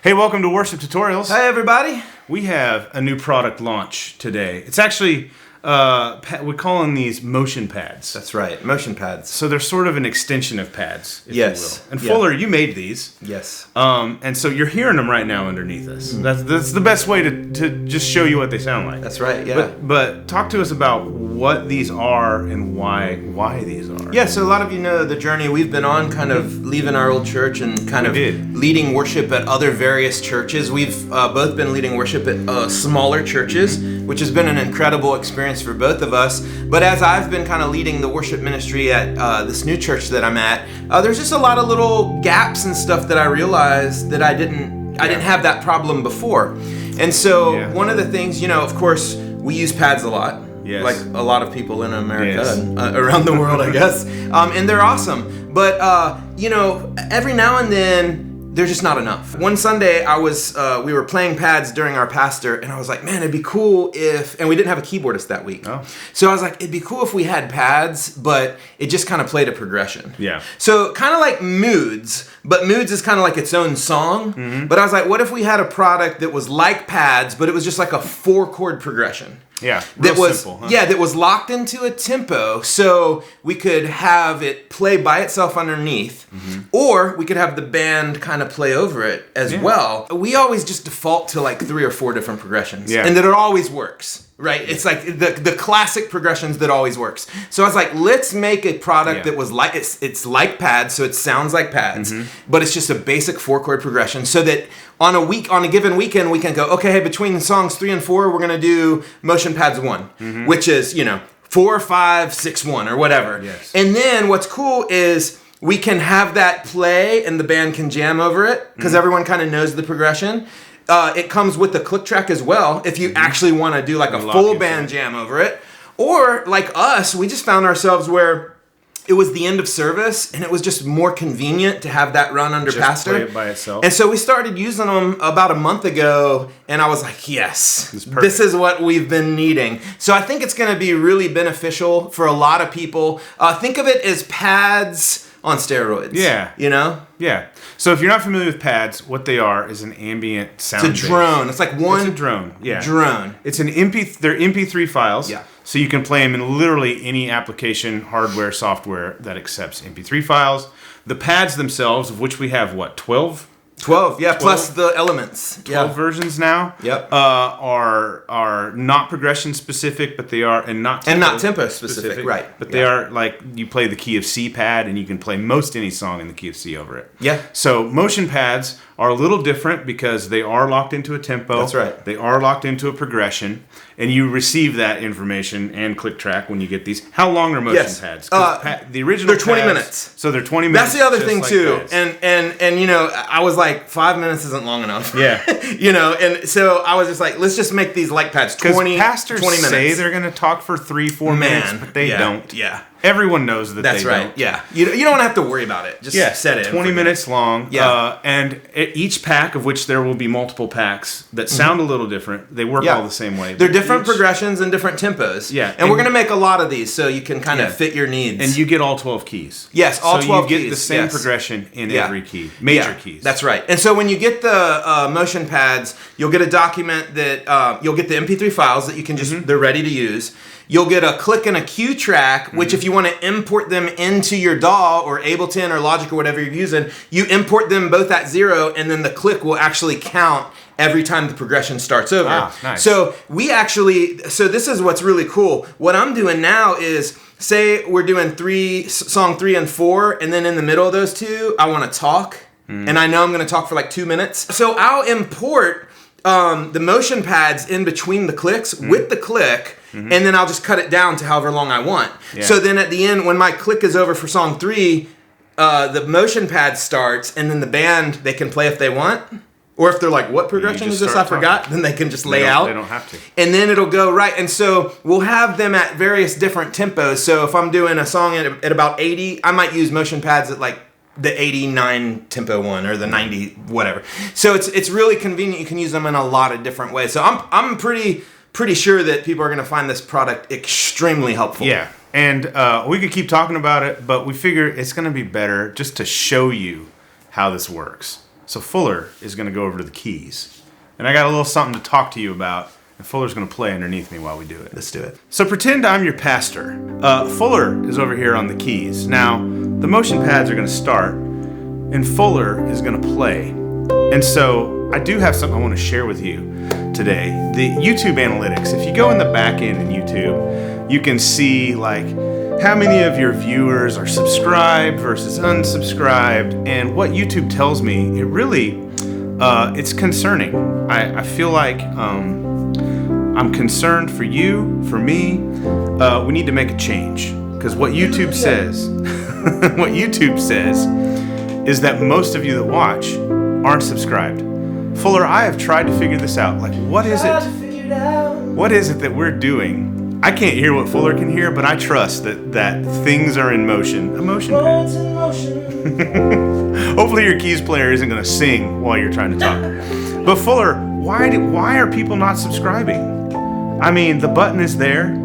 Hey, welcome to Worship Tutorials. Hi, everybody. We have a new product launch today. It's actually, we're calling these motion pads. That's right, motion pads. So they're sort of an extension of pads, if Yes. you will. And Fuller, you made these. Yes. And so you're hearing them right now underneath us. That's the best way to just show you what they sound like. That's right, yeah. But talk to us about what these are and why these are. Yeah, so a lot of you know the journey we've been on, kind of leaving our old church and kind of leading worship at other various churches. We've both been leading worship at smaller churches, which has been an incredible experience for both of us. But as I've been kind of leading the worship ministry at this new church that I'm at, there's just a lot of little gaps and stuff that I realized that I didn't have that problem before. And so one of the things, of course, we use pads a lot. Yes. Like a lot of people in America and around the world, I guess. And they're awesome. But, every now and then, they're just not enough. One Sunday, we were playing pads during our pastor, and I was like, man, it'd be cool and we didn't have a keyboardist that week. Oh. So I was like, it'd be cool if we had pads, but it just kind of played a progression. Yeah. So kind of like Moods, but Moods is kind of like its own song. Mm-hmm. But I was like, what if we had a product that was like pads, but it was just like a 4-chord progression? Yeah, simple, huh? Yeah, that was locked into a tempo, so we could have it play by itself underneath, or we could have the band kind of play over it as well. We always just default to like 3 or 4 different progressions, and that it always works. Right? It's like the classic progressions that always works. So I was like, let's make a product that was like, it's like pads, so it sounds like pads, but it's just a basic 4-chord progression, so that on a given weekend, we can go, okay, hey, between songs 3 and 4, we're going to do motion pads 1, which is, 4, 5, 6, 1, or whatever. Yes. And then what's cool is we can have that play and the band can jam over it, because everyone kind of knows the progression. It comes with the click track as well, if you actually want to do like a full band jam over it. Or like us, we just found ourselves where it was the end of service and it was just more convenient to have that run under pastor. Play it by itself. And so we started using them about a month ago, and I was like, yes, this is what we've been needing. So I think it's going to be really beneficial for a lot of people. Think of it as pads on steroids. Yeah. Yeah. So if you're not familiar with pads, what they are is an ambient sound. It's a drone. It's like one. It's a drone. Yeah. Drone. It's an they're MP3 files. Yeah. So you can play them in literally any application, hardware, software that accepts MP3 files. The pads themselves, of which we have 12? 12, yeah, 12, plus the elements. 12 versions now. Yep. Are not progression specific, but they are not tempo specific, right? But they are like you play the key of C pad, and you can play most any song in the key of C over it. Yeah. So motion pads are a little different because they are locked into a tempo. That's right. They are locked into a progression, and you receive that information and click track when you get these. How long are motion pads? The original they're 20 minutes. So they're 20 minutes. That's the other thing too. Pads. And I was like, 5 minutes isn't long enough. Yeah. And so I was just like, let's just make these like pads 20 pastors 20 minutes. Say they're going to talk for 3-4 minutes, but they don't. Yeah. Everyone knows that That's they right. don't. Yeah. You don't have to worry about it. Just set it. 20 minutes long. Yeah. And each pack, of which there will be multiple packs that sound a little different, they work all the same way. They're different progressions and different tempos. Yeah. And we're going to make a lot of these so you can kind of fit your needs. And you get all 12 keys. Yes, all 12 keys. So you get the same progression in every key. Major keys. That's right. And so when you get the motion pads, you'll get a document that you'll get the MP3 files that you can just, they're ready to use. You'll get a click and a cue track, which if you want to import them into your DAW or Ableton or Logic or whatever you're using, you import them both at 0, and then the click will actually count every time the progression starts over. Ah, nice. So this is what's really cool. What I'm doing now is, say we're doing song 3 and 4, and then in the middle of those two, I want to talk, and I know I'm going to talk for like 2 minutes. So I'll import the motion pads in between the clicks with the click, and then I'll just cut it down to however long I want. Yeah. So then at the end, when my click is over for song 3, the motion pad starts, and then the band, they can play if they want. Or if they're like, what progression is this? I forgot. Then they can just lay out. They don't have to. And then it'll go right. And so we'll have them at various different tempos. So if I'm doing a song at about 80, I might use motion pads at like the 89 tempo one or the 90 whatever. So it's really convenient. You can use them in a lot of different ways. So I'm pretty sure that people are going to find this product extremely helpful. Yeah. And we could keep talking about it, but we figure it's going to be better just to show you how this works. So Fuller is going to go over to the keys. And I got a little something to talk to you about. And Fuller's going to play underneath me while we do it. Let's do it. So pretend I'm your pastor. Fuller is over here on the keys. Now, the motion pads are going to start, and Fuller is going to play. And so I do have something I want to share with you today. The YouTube analytics. If you go in the back end in YouTube, you can see like how many of your viewers are subscribed versus unsubscribed. And what YouTube tells me, it really, it's concerning. I feel like I'm concerned for you, for me. We need to make a change, because what YouTube says, what YouTube says, is that most of you that watch aren't subscribed. Fuller, I have tried to figure this out. Like, what is it? What is it that we're doing? I can't hear what Fuller can hear, but I trust that things are in motion. A motion pad. Hopefully your keys player isn't going to sing while you're trying to talk. But Fuller, why are people not subscribing? I mean, the button is there.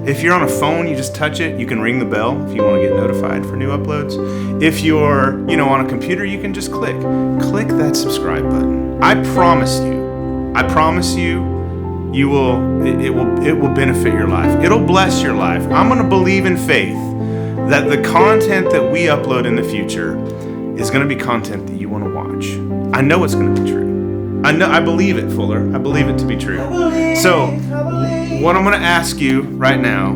If you're on a phone, you just touch it. You can ring the bell if you want to get notified for new uploads. If you're, on a computer, you can just click that subscribe button. I promise you, it will benefit your life. It'll bless your life. I'm going to believe in faith that the content that we upload in the future is going to be content that you want to watch. I know it's going to be true. I believe it, Fuller. I believe it to be true. So, what I'm going to ask you right now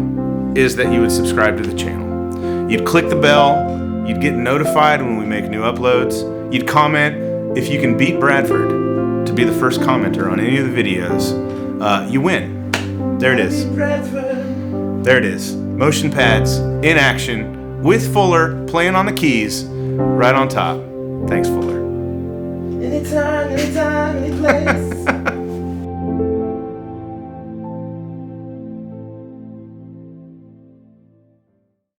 is that you would subscribe to the channel. You'd click the bell. You'd get notified when we make new uploads. You'd comment. If you can beat Bradford to be the first commenter on any of the videos, you win. There it is. There it is. Motion pads in action with Fuller playing on the keys right on top. Thanks, Fuller. Anytime.